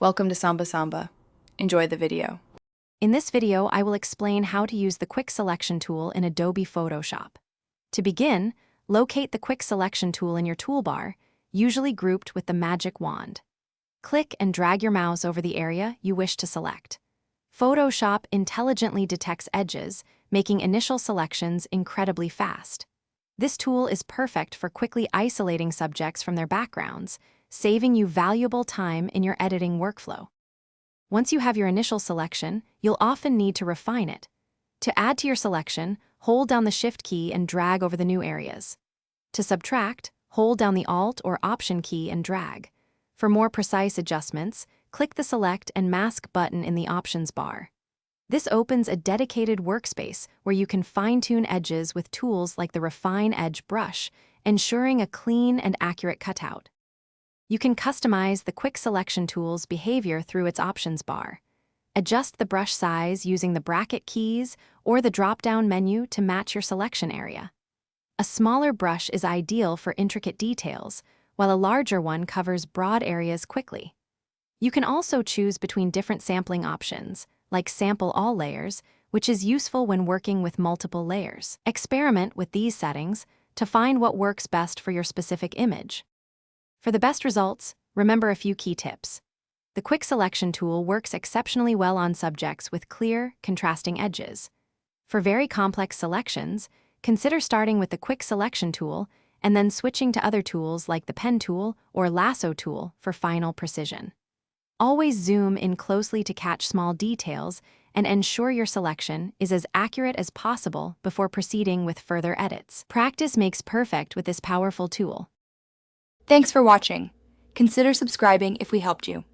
Welcome to Samba Samba. Enjoy the video. In this video, I will explain how to use the Quick Selection tool in Adobe Photoshop. To begin, locate the Quick Selection tool in your toolbar, usually grouped with the magic wand. Click and drag your mouse over the area you wish to select. Photoshop intelligently detects edges, making initial selections incredibly fast. This tool is perfect for quickly isolating subjects from their backgrounds, saving you valuable time in your editing workflow. Once you have your initial selection, you'll often need to refine it. To add to your selection, hold down the Shift key and drag over the new areas. To subtract, hold down the Alt or Option key and drag. For more precise adjustments, click the Select and Mask button in the Options bar. This opens a dedicated workspace where you can fine-tune edges with tools like the Refine Edge brush, ensuring a clean and accurate cutout. You can customize the Quick Selection tool's behavior through its Options bar. Adjust the brush size using the bracket keys or the drop-down menu to match your selection area. A smaller brush is ideal for intricate details, while a larger one covers broad areas quickly. You can also choose between different sampling options, like Sample All Layers, which is useful when working with multiple layers. Experiment with these settings to find what works best for your specific image. For the best results, remember a few key tips. The Quick Selection tool works exceptionally well on subjects with clear, contrasting edges. For very complex selections, consider starting with the Quick Selection tool and then switching to other tools like the Pen tool or Lasso tool for final precision. Always zoom in closely to catch small details and ensure your selection is as accurate as possible before proceeding with further edits. Practice makes perfect with this powerful tool. Thanks for watching. Consider subscribing if we helped you.